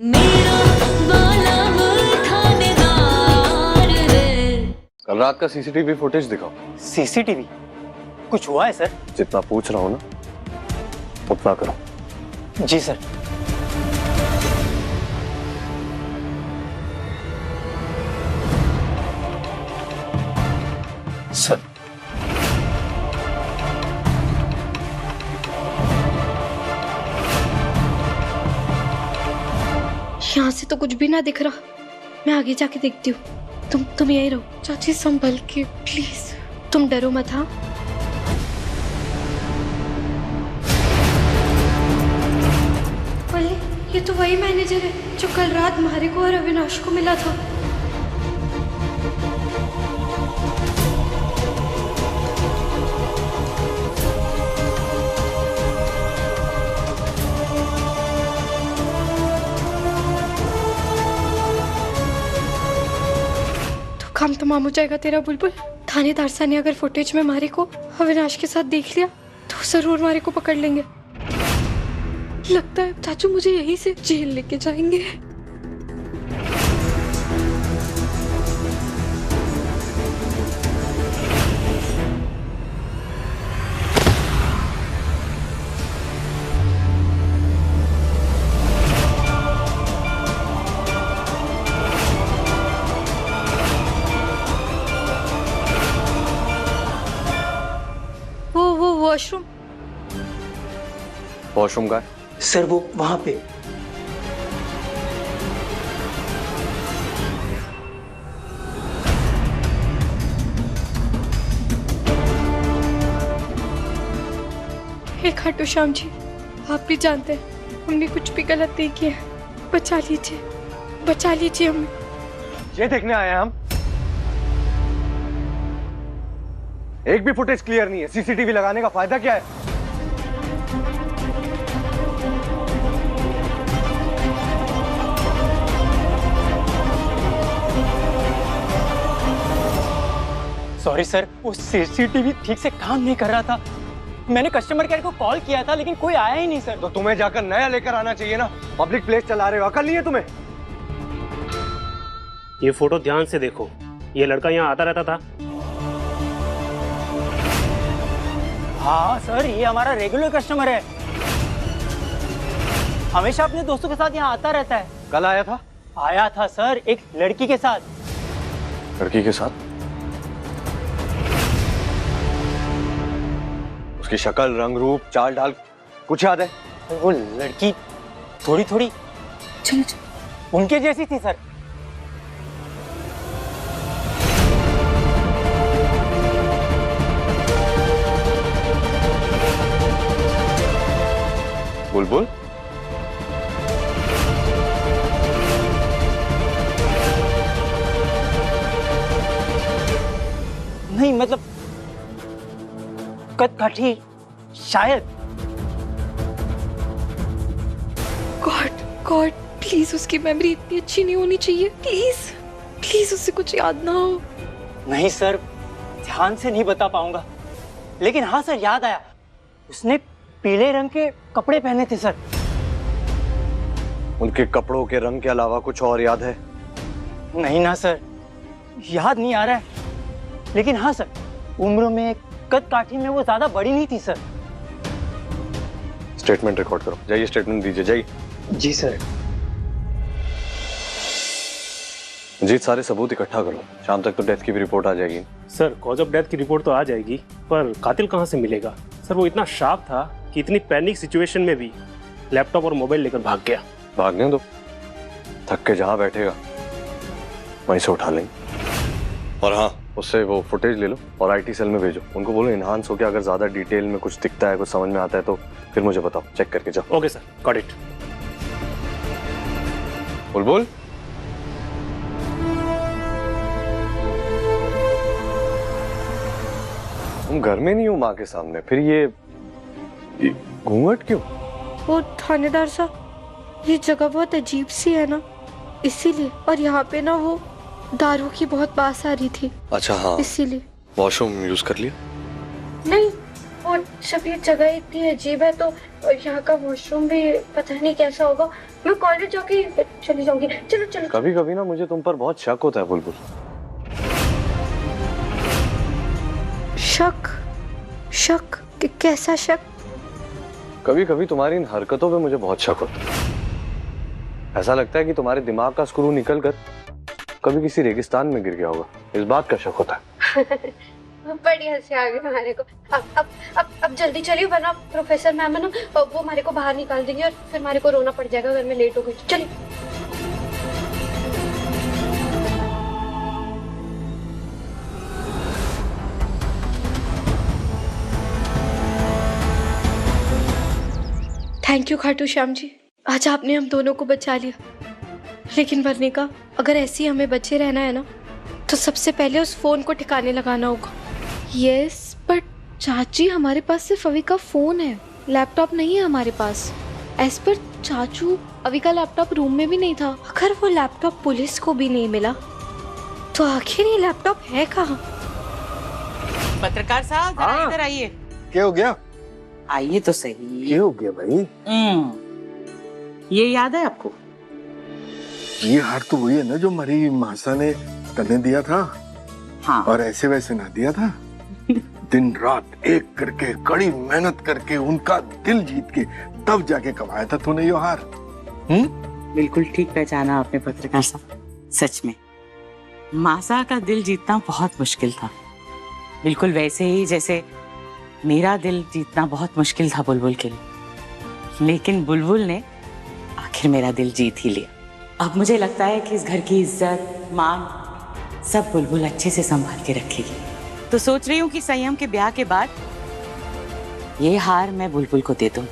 मेरा बालम थानेदार रे। कल रात का सीसीटीवी फुटेज दिखाओ। सीसीटीवी? कुछ हुआ है सर? जितना पूछ रहा हूँ ना उतना करो। जी सर। सर यहाँ से तो कुछ भी ना दिख रहा, मैं आगे जाके देखती हूँ। तुम यहीं रहो। चाची संभल के प्लीज, तुम डरो मत। हाँ अरे ये तो वही मैनेजर है जो कल रात मारे को और अविनाश को मिला था। काम तमाम हो जाएगा तेरा बुलबुल। थानेदार साहब ने अगर फुटेज में मारे को अविनाश के साथ देख लिया तो जरूर मारे को पकड़ लेंगे। लगता है चाचू मुझे यहीं से जेल लेके जाएंगे। वो वॉशरूम। वॉशरूम का सर वो वहां पे। हे खाटू श्याम जी, आप भी जानते हैं हमने कुछ भी गलत नहीं किया। बचा लीजिए हमें। ये देखने आए हैं हम। एक भी फुटेज क्लियर नहीं है। सीसीटीवी लगाने का फायदा क्या है? सॉरी सर, वो सीसीटीवी ठीक से काम नहीं कर रहा था। मैंने कस्टमर केयर को कॉल किया था लेकिन कोई आया ही नहीं सर। तो तुम्हें जाकर नया लेकर आना चाहिए ना। पब्लिक प्लेस चला रहे हो, अकल नहीं है तुम्हें? ये फोटो ध्यान से देखो, ये लड़का यहाँ आता रहता था। हाँ सर, ये हमारा रेगुलर कस्टमर है, हमेशा अपने दोस्तों के साथ यहाँ आता रहता है। कल आया था? आया था सर, एक लड़की के साथ। लड़की के साथ? उसकी शक्ल, रंग रूप, चाल ढाल कुछ याद है? वो लड़की थोड़ी चलो उनके जैसी थी सर। बुलबुल? नहीं मतलब कदकाठी शायद। गॉड प्लीज, उसकी मेमोरी इतनी अच्छी नहीं होनी चाहिए। प्लीज उससे कुछ याद ना हो। नहीं सर, ध्यान से नहीं बता पाऊंगा, लेकिन हाँ सर याद आया, उसने पीले रंग के कपड़े पहने थे सर। उनके कपड़ों के रंग के अलावा कुछ और याद है? नहीं ना सर, याद नहीं आ रहा है, लेकिन हाँ सर, उम्र में कद काठी में वो ज्यादा बड़ी नहीं थी सर। स्टेटमेंट रिकॉर्ड करो। जाइए स्टेटमेंट दीजिए, जाइए। जी सर। जीत, सारे सबूत इकट्ठा करो। शाम तक तो डेथ की भी रिपोर्ट आ जाएगी। सर कॉज ऑफ डेथ की रिपोर्ट तो आ जाएगी, पर कातिल कहाँ से मिलेगा? सर वो इतना शार्प था कि इतनी पैनिक सिचुएशन में भी लैपटॉप और मोबाइल लेकर भाग गया। भागने दो, थक के जहाँ बैठेगा वहीं से उठा लेंगे। और हाँ, उससे वो फुटेज ले लो और आईटी सेल में भेजो। उनको बोलो इनहांस हो के अगर ज्यादा डिटेल में कुछ दिखता है, कुछ समझ में आता है तो फिर मुझे बताओ, चेक करके जाओ। Okay sir, got it. बुलबुल? तुम घर में नहीं हो माँ के सामने, फिर ये घूंघट क्यों? वो थानेदार साहब, ये जगह बहुत अजीब सी है ना, इसीलिए। और यहाँ पे ना वो दारू की बहुत बास आ रही थी। अच्छा हाँ, इसीलिए। वॉशरूम यूज कर लिया? नहीं, और जब ये जगह इतनी अजीब है तो यहाँ का वॉशरूम भी पता नहीं कैसा होगा, मैं कॉलेज जाके चली जाऊंगी। चलो चलो। कभी कभी ना मुझे तुम पर बहुत शक होता है बुलबुल। शक? शक? कैसा शक? कभी कभी तुम्हारी इन हरकतों पे मुझे बहुत शक होता है। ऐसा लगता है कि तुम्हारे दिमाग का स्क्रू निकल कर कभी किसी रेगिस्तान में गिर गया होगा। इस बात का शक होता है। बड़ी हंसी आ गई हमारे को। अब जल्दी चलिए, वरना प्रोफेसर मैम है ना, वो हमारे को बाहर निकाल देंगे और फिर हमारे को रोना पड़ जाएगा अगर मैं लेट हो गई। चलिए। थैंक यू खाटू श्याम जी, आज आपने हम दोनों को बचा लिया। लेकिन वर्णिका, अगर ऐसे ही हमें बचे रहना है ना, तो सबसे पहले उस फोन को ठिकाने लगाना होगा। यस, बट चाची हमारे पास सिर्फ अवी का फोन है, लैपटॉप नहीं है हमारे पास। एज पर चाचू, अवी का लैपटॉप रूम में भी नहीं था। अगर वो लैपटॉप पुलिस को भी नहीं मिला, तो आखिर ये लैपटॉप है कहाँ? पत्रकार साहब, जरा इधर आइए। क्या हो गया? आइए तो सही। क्या हो गया भाई? ये याद है आपको? ये हार तो वही है ना जो हमारी मासा ने तने दिया था। हाँ। और ऐसे वैसे ना दिया था। दिन रात एक करके कड़ी मेहनत करके उनका दिल जीत के तब जाके कमाया था तूने ये हार। बिल्कुल ठीक पहचाना आपने पत्रकार साहब। सच में मासा का दिल जीतना बहुत मुश्किल था, बिल्कुल वैसे ही जैसे मेरा दिल जीतना बहुत मुश्किल था बुलबुल के लिए। लेकिन बुलबुल ने आखिर मेरा दिल जीत ही लिया। अब मुझे लगता है कि इस घर की इज्जत मान सब बुलबुल अच्छे से संभाल के रखेगी। तो सोच रही हूँ कि संयम के ब्याह के बाद ये हार मैं बुलबुल को दे दूँ।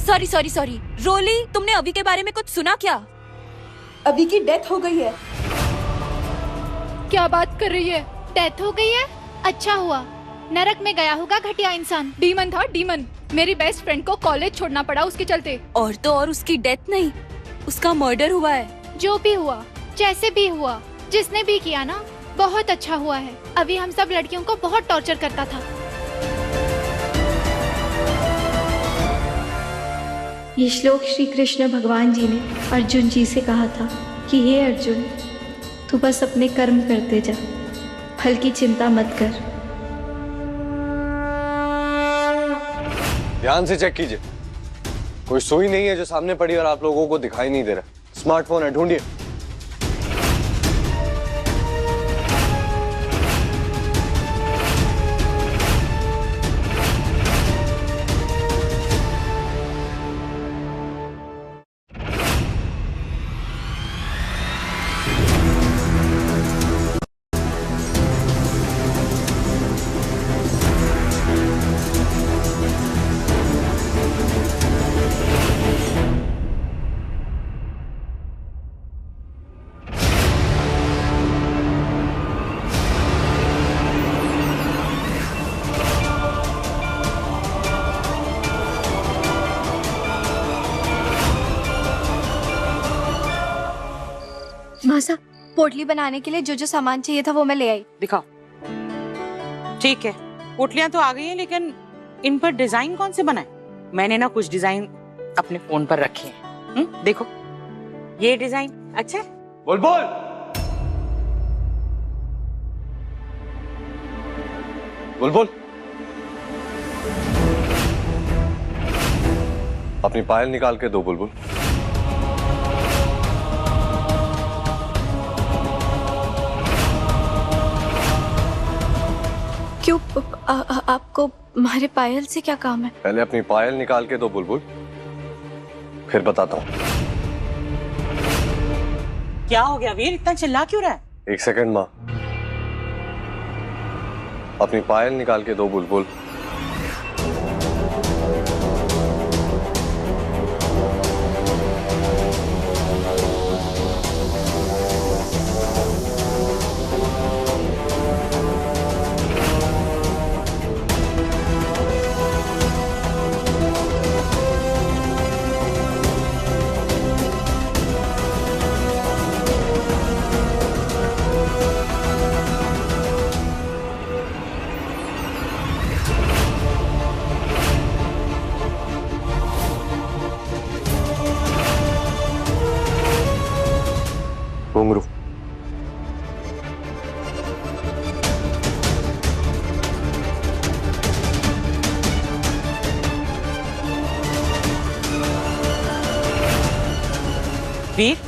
Sorry sorry sorry. रोली, तुमने अभी के बारे में कुछ सुना क्या? अभी की डेथ हो गई है। क्या बात कर रही है? डेथ हो गई है? अच्छा हुआ, नरक में गया होगा घटिया इंसान। डीमन था, डीमन। मेरी बेस्ट फ्रेंड को कॉलेज छोड़ना पड़ा उसके चलते। और तो और उसकी डेथ नहीं, उसका मर्डर हुआ है। जो भी हुआ, जैसे भी हुआ, जिसने भी किया ना, बहुत अच्छा हुआ है। अभी हम सब लड़कियों को बहुत टॉर्चर करता था। ये श्लोक श्री कृष्ण भगवान जी ने अर्जुन जी से कहा था कि हे अर्जुन, तू बस अपने कर्म करते जा, फल की चिंता मत कर। ध्यान से चेक कीजिए, कोई सुई नहीं है जो सामने पड़ी और आप लोगों को दिखाई नहीं दे रहा। स्मार्टफोन है, ढूंढिए। मासा, पोटली बनाने के लिए जो जो सामान चाहिए था वो मैं ले आई। दिखाओ। ठीक है, पोटलियां तो आ गई हैं, लेकिन इन पर डिजाइन कौन से बनाए? मैंने ना कुछ डिजाइन अपने फोन पर रखे हैं। देखो, ये डिजाइन अच्छा है। बुलबुल, बुलबुल, अपनी पायल निकाल के दो बुलबुल। क्यों? आपको हमारे पायल से क्या काम है? पहले अपनी पायल निकाल के दो बुलबुल, फिर बताता हूँ। क्या हो गया वीर, इतना चिल्ला क्यों रहा है? एक सेकंड माँ, अपनी पायल निकाल के दो बुलबुल। वीर,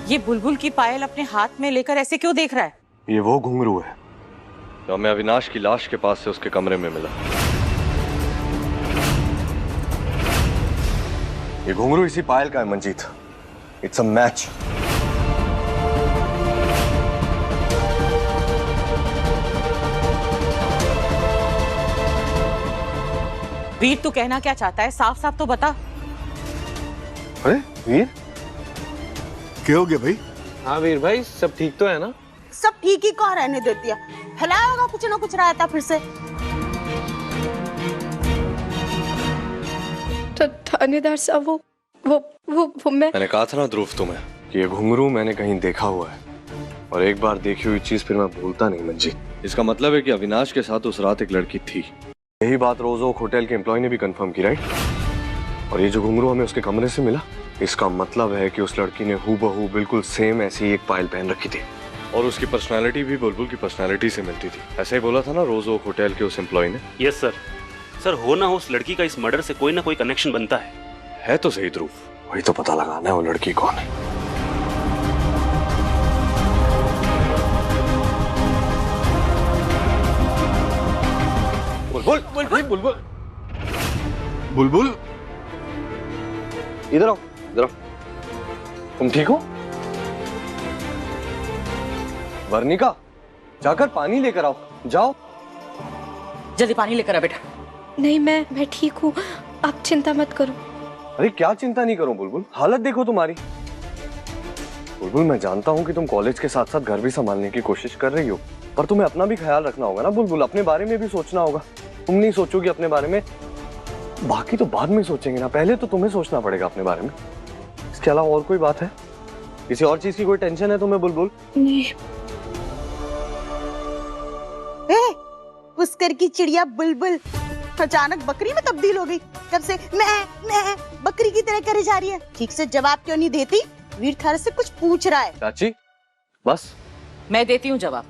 ये बुलबुल की पायल अपने हाथ में लेकर ऐसे क्यों देख रहा है? ये वो घुंघरू है जो हमें अविनाश की लाश के पास से उसके कमरे में मिला। ये घुंघरू इसी पायल का है Manjeet. It's a match. Veer, तू कहना क्या चाहता है? साफ साफ तो बता। अरे वीर, क्या हो गया भाई? हाँ वीर भाई, सब ठीक तो है ना? सब ठीक ही कहाँ रहने देती है, फैलाया होगा कुछ ना कुछ रहता फिर से। तो थानेदार साहब वो मैंने कहा था ना ध्रुव तुम्हें कि ये घुंघरू मैंने कहीं देखा हुआ है, और एक बार देखी हुई चीज फिर मैं भूलता नहीं मंजीत। इसका मतलब है कि अविनाश के साथ उस रात एक लड़की थी। यही बात रोज ओक होटल के एम्प्लॉय ने भी कंफर्म की, राइट? और ये जो घुंघरू हमें उसके कमरे से मिला, इसका मतलब है कि उस लड़की ने हूबहू बिल्कुल सेम ऐसी एक पायल पहन रखी थी, और उसकी पर्सनालिटी भी बुलबुल की पर्सनालिटी से मिलती थी। ऐसा ही बोला था ना रोज ओक होटल के उस एम्प्लॉय ने। Yes sir. सर, हो ना हो उस लड़की का इस मर्डर से कोई ना कोई कनेक्शन बनता है तो सही ध्रुव, वही तो पता लगाना है वो लड़की कौन है। बुलबुल बुलबुल बुलबुल बुलबुल, इधर आओ, इधर आओ। तुम ठीक हो? वर्णिका, जाकर पानी लेकर आओ, जाओ। जल्दी पानी लेकर आ बेटा। नहीं, मैं ठीक हूँ, आप चिंता मत करो। अरे क्या चिंता नहीं करूं बुलबुल, हालत देखो तुम्हारी। बुलबुल, मैं जानता हूं कि तुम कॉलेज के साथ साथ घर भी संभालने की कोशिश कर रही हो, पर तुम्हें अपना भी ख्याल रखना होगा ना बुलबुल। अपने बारे में भी सोचना होगा। तुम नहीं सोचोगी अपने बारे में, बाकी तो बाद में सोचेंगे ना, पहले तो तुम्हें सोचना पड़ेगा अपने बारे में। इसके अलावा और कोई बात है? किसी और चीज की कोई टेंशन है तुम्हें बुलबुल? नहीं। पुष्कर की चिड़िया बुलबुल अचानक बकरी में तब्दील हो गई। कब से मैं बकरी की तरह करे जा रही है। ठीक से जवाब क्यों नहीं देती? वीर थारे से कुछ पूछ रहा है। चाची, बस मैं देती हूँ जवाब।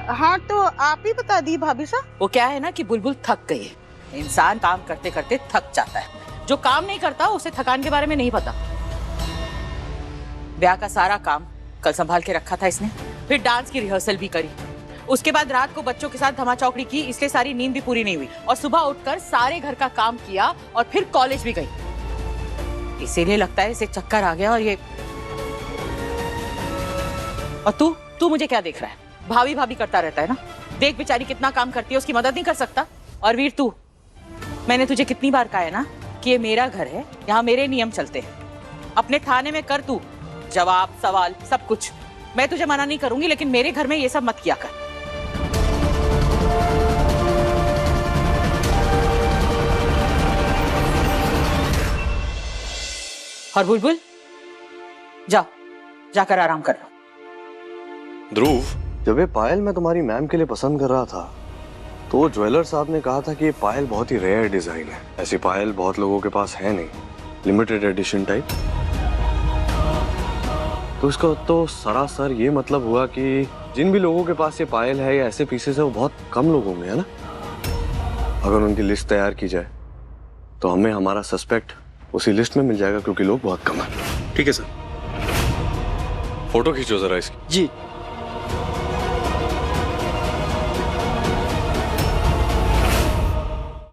हाँ तो आप ही बता दी भाभी साहब। वो क्या है ना कि बुलबुल थक गई है। इंसान काम करते करते थक जाता है। जो काम नहीं करता उसे थकान के बारे में नहीं पता। ब्याह का सारा काम कल संभाल के रखा था इसने, फिर डांस की रिहर्सल भी करी, उसके बाद रात को बच्चों के साथ धमाचौकड़ी की, इसलिए सारी नींद भी पूरी नहीं हुई, और सुबह उठकर सारे घर का काम किया और फिर कॉलेज भी गई। इसीलिए लगता है इसे चक्कर आ गया। और ये और तू मुझे क्या देख रहा है? भाभी भाभी करता रहता है ना। देख बेचारी कितना काम करती है, उसकी मदद नहीं कर सकता? और वीर तू, मैंने तुझे कितनी बार कहा है ना कि ये मेरा घर है, यहाँ मेरे नियम चलते हैं। अपने थाने में कर तू जवाब सवाल सब कुछ, मैं तुझे मना नहीं करूंगी, लेकिन मेरे घर में ये सब मत किया कर। और बुलबुल, जाकर आराम कर लो। ध्रुव, जब ये पायल मैं तुम्हारी मैम के लिए पसंद कर रहा था, तो ज्वेलर साहब ने कहा था कि ये पायल बहुत ही रेयर डिजाइन है। ऐसी पायल बहुत लोगों के पास है नहीं, लिमिटेड एडिशन टाइप। तो इसका तो सरासर ये मतलब हुआ कि जिन भी लोगों के पास ये पायल है या ऐसे पीसेस है, वो बहुत कम लोग होंगे, है ना? अगर उनकी लिस्ट तैयार की जाए तो हमें हमारा सस्पेक्ट उसी लिस्ट में मिल जाएगा, क्योंकि लोग बहुत कम है। ठीक है सर। फोटो खींचो जरा इसकी। जी।